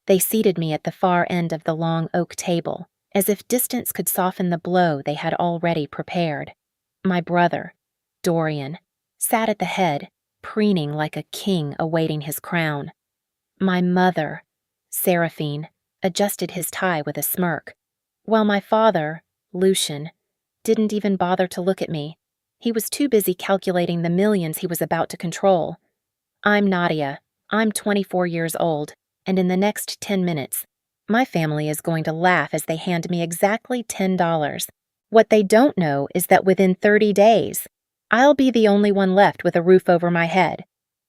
They seated me at the far end of the long oak table, as if distance could soften the blow they had already prepared. My brother, Dorian, sat at the head, preening like a king awaiting his crown. My mother, Seraphine, adjusted his tie with a smirk, while my father, Lucian, didn't even bother to look at me. He was too busy calculating the millions he was about to control. I'm Nadia. I'm 24 years old, and in the next 10 minutes, my family is going to laugh as they hand me exactly $10. What they don't know is that within 30 days, I'll be the only one left with a roof over my head.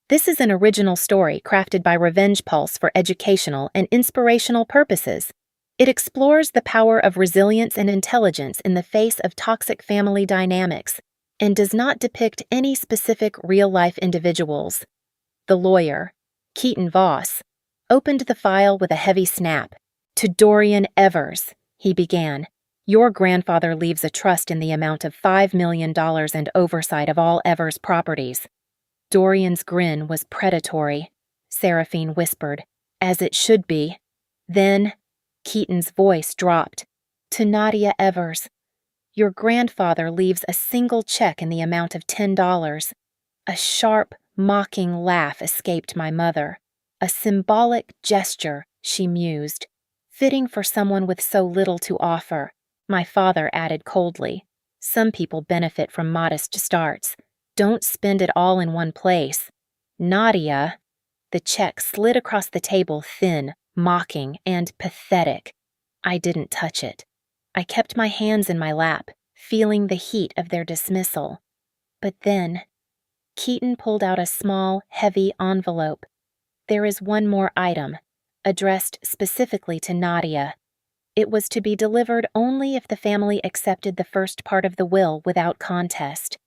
This is an original story crafted by Revenge Pulse for educational and inspirational purposes. It explores the power of resilience and intelligence in the face of toxic family dynamics and does not depict any specific real-life individuals. The lawyer, Keaton Voss, opened the file with a heavy snap. To Dorian Evers, he began, your grandfather leaves a trust in the amount of $5 million and oversight of all Evers properties. Dorian's grin was predatory, Seraphine whispered, as it should be. Then, Keaton's voice dropped. To Nadia Evers, your grandfather leaves a single check in the amount of $10. A sharp, mocking laugh escaped my mother. A symbolic gesture, she mused, fitting for someone with so little to offer. My father added coldly, some people benefit from modest starts. Don't spend it all in one place. Nadia, the check slid across the table thin, mocking, and pathetic. I didn't touch it. I kept my hands in my lap, feeling the heat of their dismissal. But then, Keaton pulled out a small, heavy envelope. There is one more item, addressed specifically to Nadia. It was to be delivered only if the family accepted the first part of the will without contest.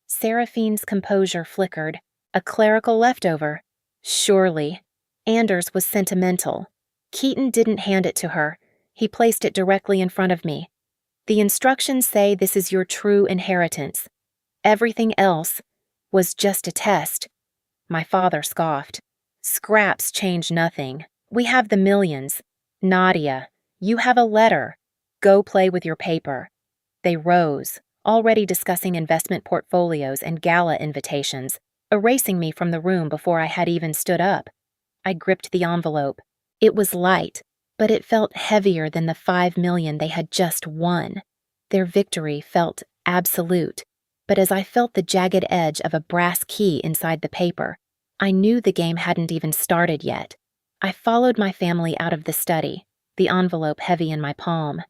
Seraphine's composure flickered. A clerical leftover. Surely. Anders was sentimental. Keaton didn't hand it to her. He placed it directly in front of me. The instructions say this is your true inheritance. Everything else was just a test. My father scoffed. Scraps change nothing. We have the millions. Nadia, you have a letter. Go play with your paper. They rose, already discussing investment portfolios and gala invitations, erasing me from the room before I had even stood up. I gripped the envelope. It was light, but it felt heavier than the $5 million they had just won. Their victory felt absolute, but as I felt the jagged edge of a brass key inside the paper, I knew the game hadn't even started yet. I followed my family out of the study, the envelope heavy in my palm.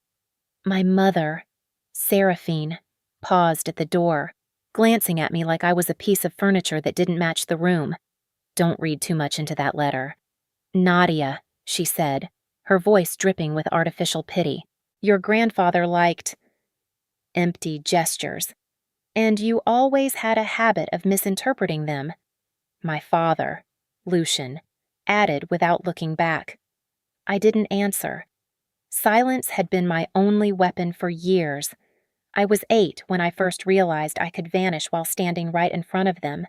My mother, Seraphine, paused at the door, glancing at me like I was a piece of furniture that didn't match the room. Don't read too much into that letter. Nadia, she said, her voice dripping with artificial pity. Your grandfather liked empty gestures, and you always had a habit of misinterpreting them. My father, Lucian, added without looking back. I didn't answer. Silence had been my only weapon for years. I was 8 when I first realized I could vanish while standing right in front of them.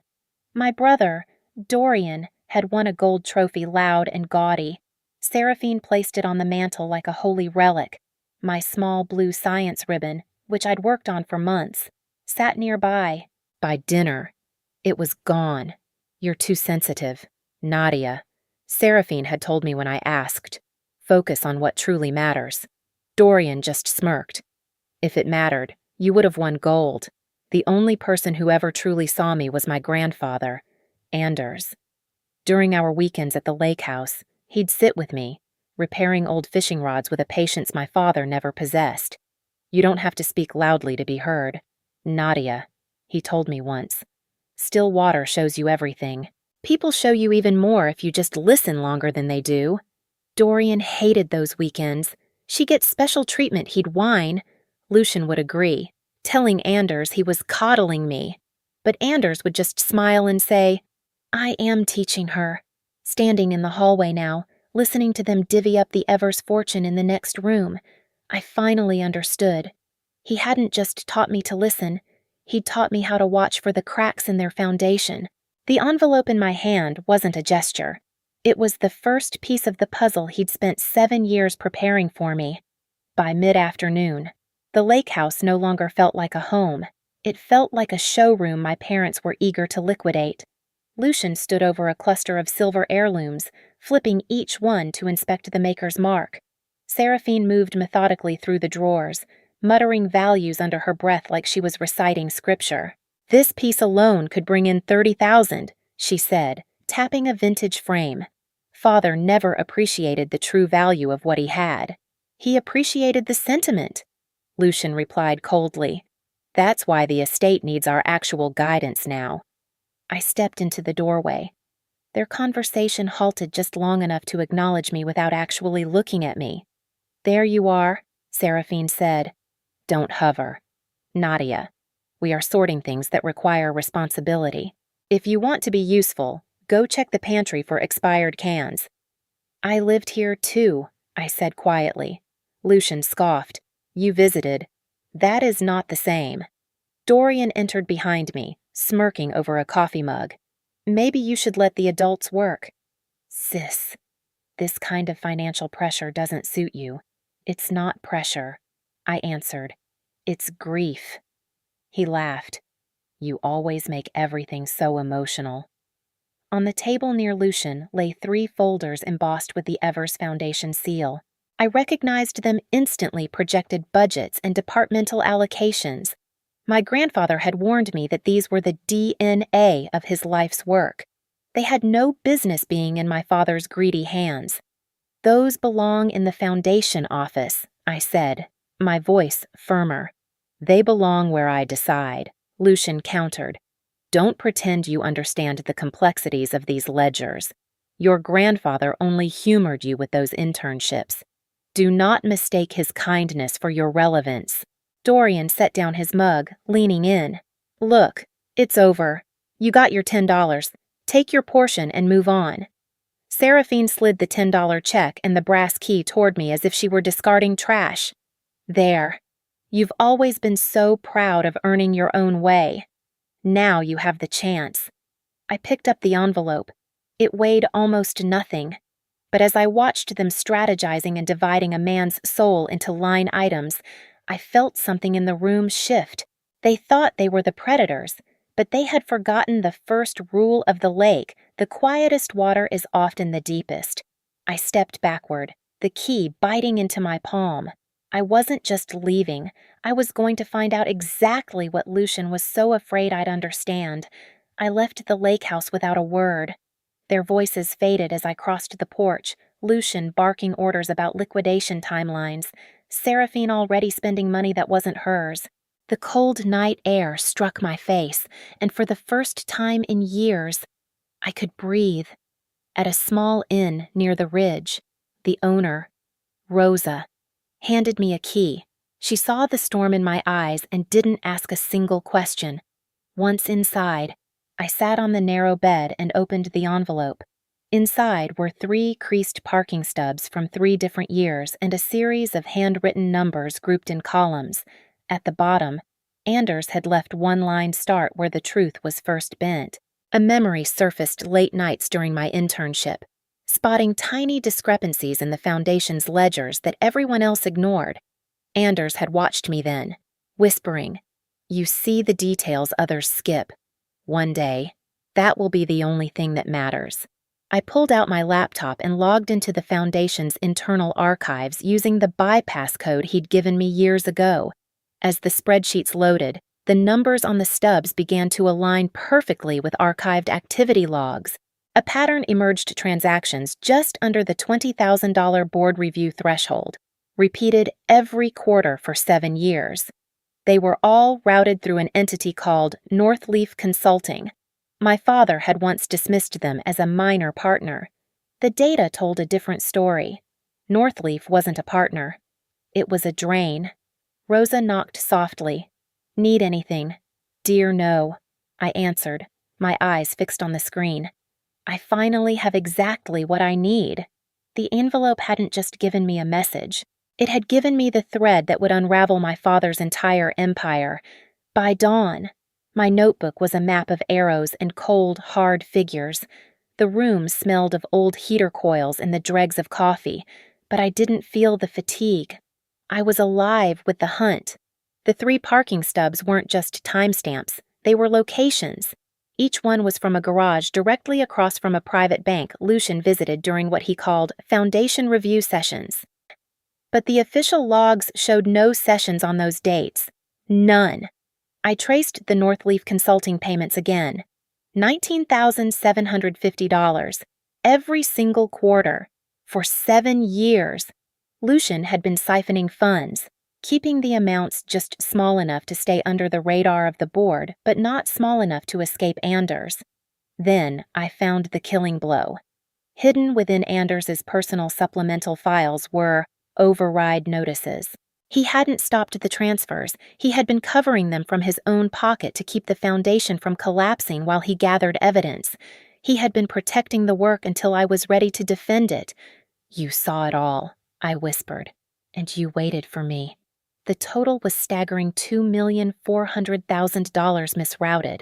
My brother, Dorian, had won a gold trophy loud and gaudy. Seraphine placed it on the mantel like a holy relic. My small blue science ribbon, which I'd worked on for months, sat nearby. By dinner, it was gone. You're too sensitive. Nadia. Seraphine had told me when I asked. Focus on what truly matters. Dorian just smirked. If it mattered, you would have won gold. The only person who ever truly saw me was my grandfather, Anders. During our weekends at the lake house, he'd sit with me, repairing old fishing rods with a patience my father never possessed. You don't have to speak loudly to be heard. Nadia, he told me once. Still water shows you everything. People show you even more if you just listen longer than they do. Dorian hated those weekends. She gets special treatment, he'd whine. Lucian would agree, telling Anders he was coddling me. But Anders would just smile and say, I am teaching her. Standing in the hallway now, listening to them divvy up the Evers fortune in the next room, I finally understood. He hadn't just taught me to listen, he'd taught me how to watch for the cracks in their foundation. The envelope in my hand wasn't a gesture. It was the first piece of the puzzle he'd spent 7 years preparing for me. By mid-afternoon, the lake house no longer felt like a home. It felt like a showroom my parents were eager to liquidate. Lucian stood over a cluster of silver heirlooms, flipping each one to inspect the maker's mark. Seraphine moved methodically through the drawers, muttering values under her breath like she was reciting scripture. "This piece alone could bring in 30,000, she said, tapping a vintage frame. Father never appreciated the true value of what he had. He appreciated the sentiment, Lucian replied coldly. That's why the estate needs our actual guidance now. I stepped into the doorway. Their conversation halted just long enough to acknowledge me without actually looking at me. There you are, Seraphine said. Don't hover. Nadia, we are sorting things that require responsibility. If you want to be useful, go check the pantry for expired cans. I lived here too, I said quietly. Lucian scoffed. You visited. That is not the same. Dorian entered behind me, smirking over a coffee mug. Maybe you should let the adults work. Sis, this kind of financial pressure doesn't suit you. It's not pressure, I answered. It's grief. He laughed. You always make everything so emotional. On the table near Lucian lay 3 folders embossed with the Evers Foundation seal. I recognized them instantly projected budgets and departmental allocations. My grandfather had warned me that these were the DNA of his life's work. They had no business being in my father's greedy hands. Those belong in the foundation office, I said, my voice firmer. They belong where I decide, Lucian countered. Don't pretend you understand the complexities of these ledgers. Your grandfather only humored you with those internships. Do not mistake his kindness for your relevance. Dorian set down his mug, leaning in. Look, it's over. You got your $10. Take your portion and move on. Seraphine slid the $10 check and the brass key toward me as if she were discarding trash. There. You've always been so proud of earning your own way. Now you have the chance. I picked up the envelope. It weighed almost nothing. But as I watched them strategizing and dividing a man's soul into line items, I felt something in the room shift. They thought they were the predators, but they had forgotten the first rule of the lake: the quietest water is often the deepest. I stepped backward, the key biting into my palm. I wasn't just leaving. I was going to find out exactly what Lucian was so afraid I'd understand. I left the lake house without a word. Their voices faded as I crossed the porch, Lucian barking orders about liquidation timelines, Seraphine already spending money that wasn't hers. The cold night air struck my face, and for the first time in years, I could breathe. At a small inn near the ridge, the owner, Rosa, handed me a key. She saw the storm in my eyes and didn't ask a single question. Once inside, I sat on the narrow bed and opened the envelope. Inside were 3 creased parking stubs from 3 different years and a series of handwritten numbers grouped in columns. At the bottom, Anders had left one line start where the truth was first bent. A memory surfaced late nights during my internship, spotting tiny discrepancies in the Foundation's ledgers that everyone else ignored. Anders had watched me then, whispering, "You see the details others skip. One day, that will be the only thing that matters." I pulled out my laptop and logged into the Foundation's internal archives using the bypass code he'd given me years ago. As the spreadsheets loaded, the numbers on the stubs began to align perfectly with archived activity logs. A pattern emerged: transactions just under the $20,000 board review threshold, repeated every quarter for 7 years. They were all routed through an entity called Northleaf Consulting. My father had once dismissed them as a minor partner. The data told a different story. Northleaf wasn't a partner. It was a drain. Rosa knocked softly. "Need anything?" "Dear, no," I answered, my eyes fixed on the screen. I finally have exactly what I need. The envelope hadn't just given me a message. It had given me the thread that would unravel my father's entire empire. By dawn, my notebook was a map of arrows and cold, hard figures. The room smelled of old heater coils and the dregs of coffee, but I didn't feel the fatigue. I was alive with the hunt. The 3 parking stubs weren't just timestamps, they were locations. Each one was from a garage directly across from a private bank Lucian visited during what he called foundation review sessions. But the official logs showed no sessions on those dates. None. I traced the Northleaf Consulting payments again. $19,750. Every single quarter. For 7 years. Lucian had been siphoning funds, keeping the amounts just small enough to stay under the radar of the board, but not small enough to escape Anders. Then I found the killing blow. Hidden within Anders's personal supplemental files were override notices. He hadn't stopped the transfers. He had been covering them from his own pocket to keep the foundation from collapsing while he gathered evidence. He had been protecting the work until I was ready to defend it. "You saw it all," I whispered, "and you waited for me." The total was staggering $2,400,000 misrouted.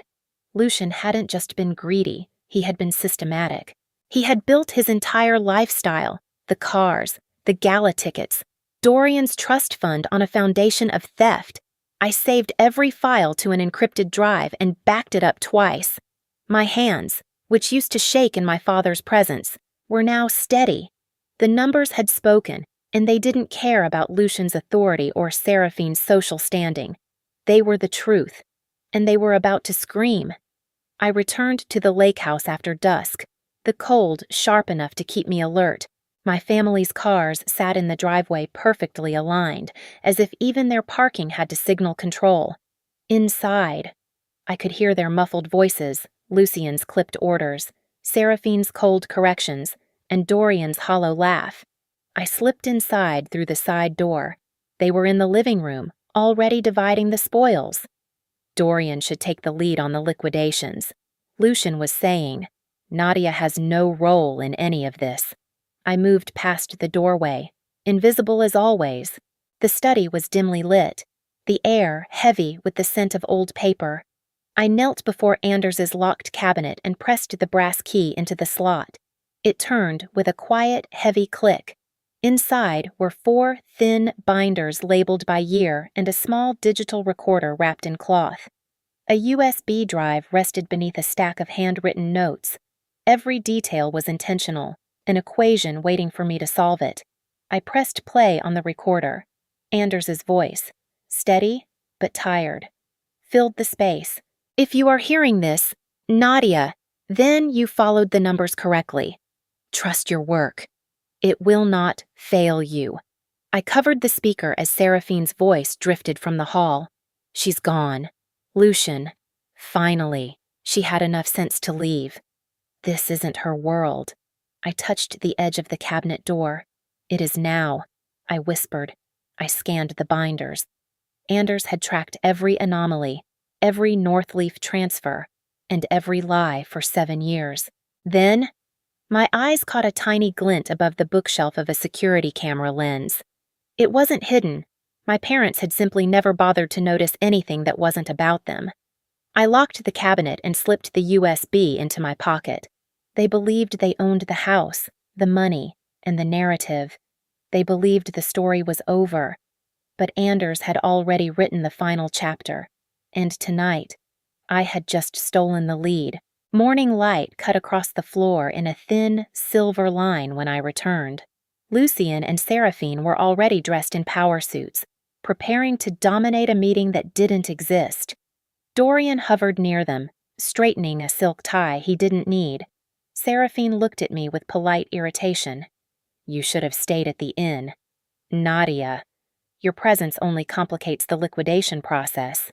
Lucian hadn't just been greedy, he had been systematic. He had built his entire lifestyle, the cars, the gala tickets, Dorian's trust fund on a foundation of theft. I saved every file to an encrypted drive and backed it up twice. My hands, which used to shake in my father's presence, were now steady. The numbers had spoken, and they didn't care about Lucian's authority or Seraphine's social standing. They were the truth, and they were about to scream. I returned to the lake house after dusk, the cold sharp enough to keep me alert. My family's cars sat in the driveway perfectly aligned, as if even their parking had to signal control. Inside, I could hear their muffled voices, Lucian's clipped orders, Seraphine's cold corrections, and Dorian's hollow laugh. I slipped inside through the side door. They were in the living room, already dividing the spoils. Dorian should take the lead on the liquidations. Lucian was saying, Nadia has no role in any of this. I moved past the doorway, invisible as always. The study was dimly lit, the air heavy with the scent of old paper. I knelt before Anders's locked cabinet and pressed the brass key into the slot. It turned with a quiet, heavy click. Inside were 4 thin binders labeled by year and a small digital recorder wrapped in cloth. A USB drive rested beneath a stack of handwritten notes. Every detail was intentional, an equation waiting for me to solve it. I pressed play on the recorder. Anders's voice, steady but tired, filled the space. "If you are hearing this, Nadia, then you followed the numbers correctly. Trust your work. It will not fail you." I covered the speaker as Seraphine's voice drifted from the hall. "She's gone. Lucian. Finally, she had enough sense to leave. This isn't her world." I touched the edge of the cabinet door. "It is now," I whispered. I scanned the binders. Anders had tracked every anomaly, every Northleaf transfer, and every lie for 7 years. Then, my eyes caught a tiny glint above the bookshelf of a security camera lens. It wasn't hidden. My parents had simply never bothered to notice anything that wasn't about them. I locked the cabinet and slipped the USB into my pocket. They believed they owned the house, the money, and the narrative. They believed the story was over. But Anders had already written the final chapter. And tonight, I had just stolen the lead. Morning light cut across the floor in a thin, silver line when I returned. Lucian and Seraphine were already dressed in power suits, preparing to dominate a meeting that didn't exist. Dorian hovered near them, straightening a silk tie he didn't need. Seraphine looked at me with polite irritation. "You should have stayed at the inn. Nadia, your presence only complicates the liquidation process."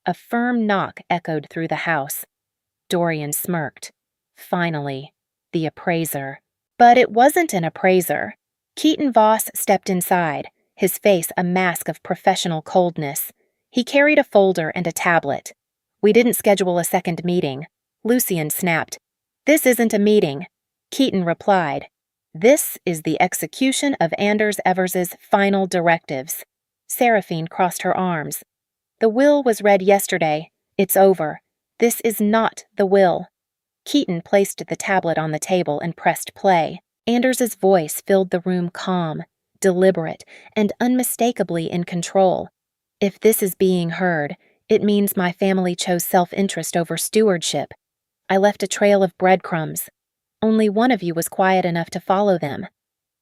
A firm knock echoed through the house. Dorian smirked. Finally, the appraiser. But it wasn't an appraiser. Keaton Voss stepped inside, his face a mask of professional coldness. He carried a folder and a tablet. "We didn't schedule a second meeting." Lucian snapped. "This isn't a meeting." Keaton replied. "This is the execution of Anders Evers's final directives." Seraphine crossed her arms. "The will was read yesterday. It's over. This is not the will." Keaton placed the tablet on the table and pressed play. Anders's voice filled the room calm, deliberate, and unmistakably in control. If this is being heard, it means my family chose self-interest over stewardship. I left a trail of breadcrumbs. Only one of you was quiet enough to follow them.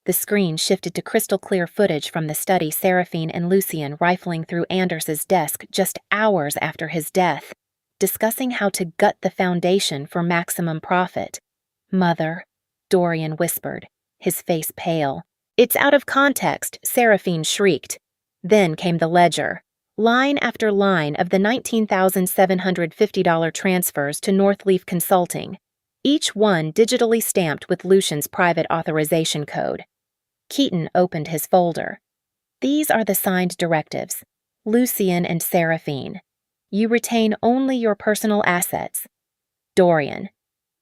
The screen shifted to crystal-clear footage from the study Seraphine and Lucien rifling through Anders's desk just hours after his death, discussing how to gut the foundation for maximum profit. "Mother," Dorian whispered, his face pale. "It's out of context," Seraphine shrieked. Then came the ledger. Line after line of the $19,750 transfers to Northleaf Consulting, each one digitally stamped with Lucian's private authorization code. Keaton opened his folder. "These are the signed directives. Lucien and Seraphine. You retain only your personal assets. Dorian.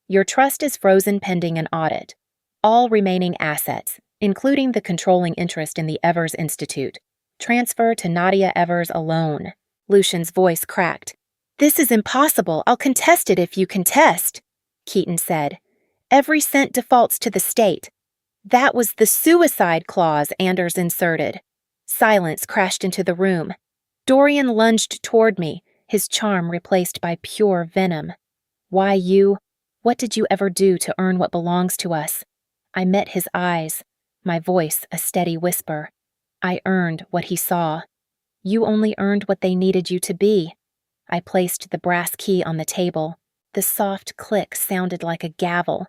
Your trust is frozen pending an audit. All remaining assets, including the controlling interest in the Evers Institute, transfer to Nadia Evers alone." Lucian's voice cracked. "This is impossible. I'll contest it if you contest," Keaton said. "Every cent defaults to the state." "That was the suicide clause," Anders inserted. Silence crashed into the room. Dorian lunged toward me, his charm replaced by pure venom. "Why you? What did you ever do to earn what belongs to us?" I met his eyes, my voice a steady whisper. "I earned what he saw. You only earned what they needed you to be." I placed the brass key on the table. The soft click sounded like a gavel.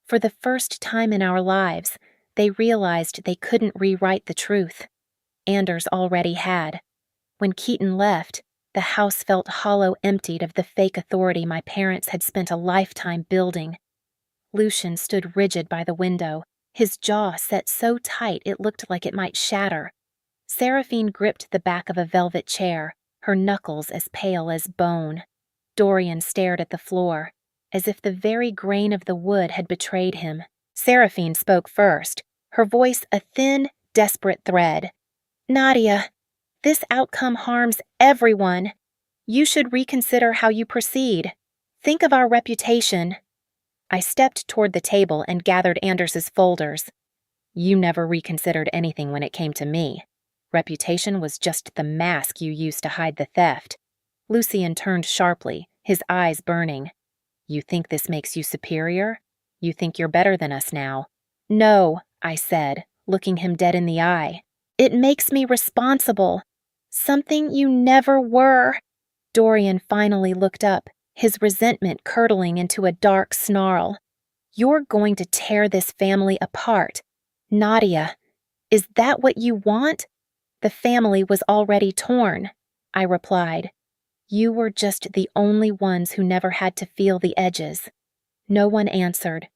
For the first time in our lives, they realized they couldn't rewrite the truth. Anders already had. When Keaton left, the house felt hollow, emptied of the fake authority my parents had spent a lifetime building. Lucian stood rigid by the window, his jaw set so tight it looked like it might shatter. Seraphine gripped the back of a velvet chair, her knuckles as pale as bone. Dorian stared at the floor, as if the very grain of the wood had betrayed him. Seraphine spoke first, her voice a thin, desperate thread. "Nadia, this outcome harms everyone. You should reconsider how you proceed. Think of our reputation." I stepped toward the table and gathered Anders's folders. "You never reconsidered anything when it came to me. Reputation was just the mask you used to hide the theft." Lucien turned sharply, his eyes burning. "You think this makes you superior? You think you're better than us now?" "No," I said, looking him dead in the eye. "It makes me responsible. Something you never were." Dorian finally looked up, his resentment curdling into a dark snarl. "You're going to tear this family apart. Nadia, is that what you want?" "The family was already torn," I replied. "You were just the only ones who never had to feel the edges." No one answered.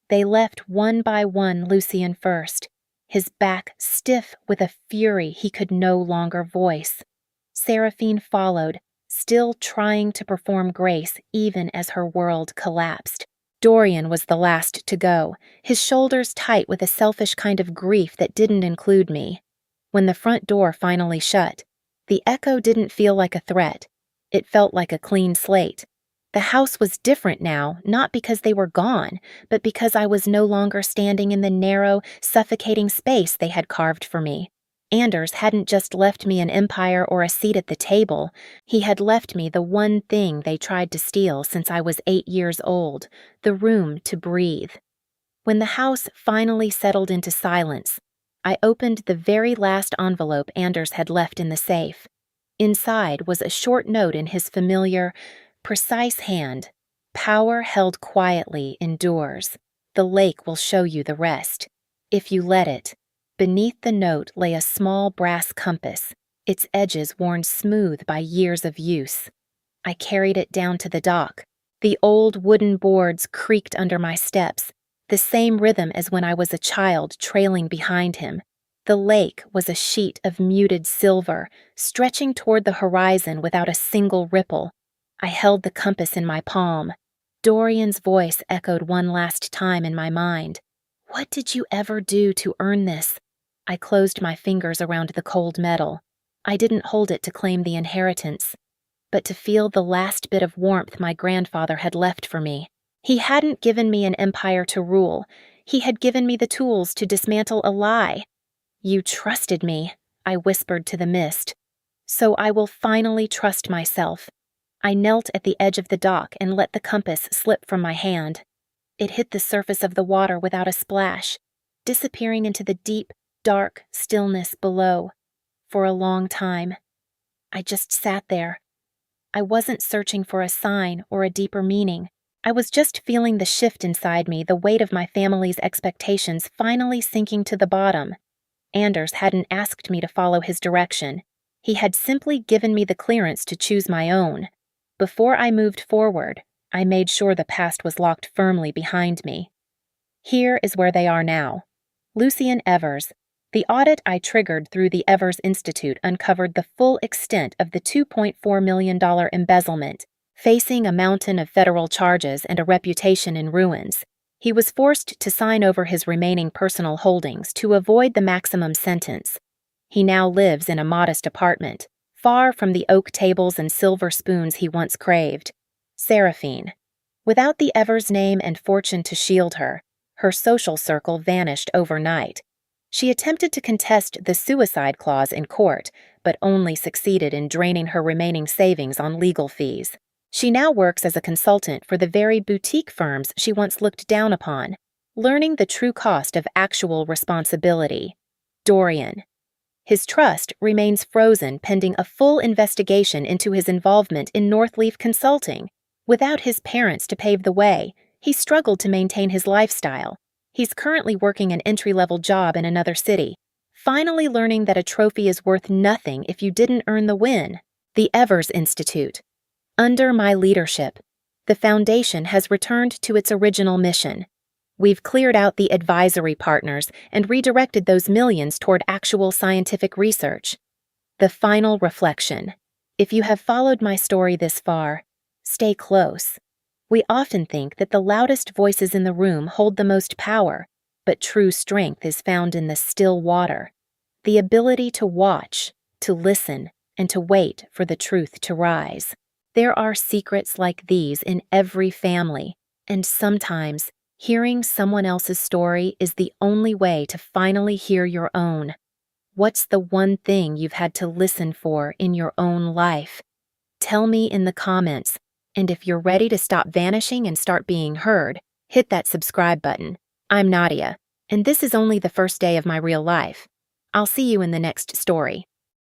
They left one by one Lucien first, his back stiff with a fury he could no longer voice. Seraphine followed, still trying to perform grace even as her world collapsed. Dorian was the last to go, his shoulders tight with a selfish kind of grief that didn't include me. When the front door finally shut, the echo didn't feel like a threat. It felt like a clean slate. The house was different now, not because they were gone, but because I was no longer standing in the narrow, suffocating space they had carved for me. Anders hadn't just left me an empire or a seat at the table. He had left me the one thing they tried to steal since I was 8 years old, the room to breathe. When the house finally settled into silence, I opened the very last envelope Anders had left in the safe. Inside was a short note in his familiar, precise hand. "Power held quietly endures. The lake will show you the rest, if you let it." Beneath the note lay a small brass compass, its edges worn smooth by years of use. I carried it down to the dock. The old wooden boards creaked under my steps, the same rhythm as when I was a child trailing behind him. The lake was a sheet of muted silver, stretching toward the horizon without a single ripple. I held the compass in my palm. Dorian's voice echoed one last time in my mind. "What did you ever do to earn this?" I closed my fingers around the cold metal. I didn't hold it to claim the inheritance, but to feel the last bit of warmth my grandfather had left for me. He hadn't given me an empire to rule. He had given me the tools to dismantle a lie. "You trusted me," I whispered to the mist. "So I will finally trust myself." I knelt at the edge of the dock and let the compass slip from my hand. It hit the surface of the water without a splash, disappearing into the deep, dark stillness below. For a long time, I just sat there. I wasn't searching for a sign or a deeper meaning. I was just feeling the shift inside me, the weight of my family's expectations finally sinking to the bottom. Anders hadn't asked me to follow his direction. He had simply given me the clearance to choose my own. Before I moved forward, I made sure the past was locked firmly behind me. Here is where they are now. Lucien Evers. The audit I triggered through the Evers Institute uncovered the full extent of the $2.4 million embezzlement. Facing a mountain of federal charges and a reputation in ruins, he was forced to sign over his remaining personal holdings to avoid the maximum sentence. He now lives in a modest apartment, far from the oak tables and silver spoons he once craved. Seraphine. Without the Evers name and fortune to shield her, her social circle vanished overnight. She attempted to contest the suicide clause in court, but only succeeded in draining her remaining savings on legal fees. She now works as a consultant for the very boutique firms she once looked down upon, learning the true cost of actual responsibility. Dorian. His trust remains frozen pending a full investigation into his involvement in Northleaf Consulting. Without his parents to pave the way, he struggled to maintain his lifestyle. He's currently working an entry-level job in another city, finally learning that a trophy is worth nothing if you didn't earn the win. The Evers Institute. Under my leadership, the Foundation has returned to its original mission. We've cleared out the advisory partners and redirected those millions toward actual scientific research. The final reflection. If you have followed my story this far, stay close. We often think that the loudest voices in the room hold the most power, but true strength is found in the still water. The ability to watch, to listen, and to wait for the truth to rise. There are secrets like these in every family, and sometimes hearing someone else's story is the only way to finally hear your own. What's the one thing you've had to listen for in your own life? Tell me in the comments, and if you're ready to stop vanishing and start being heard, hit that subscribe button. I'm Nadia, and this is only the first day of my real life. I'll see you in the next story.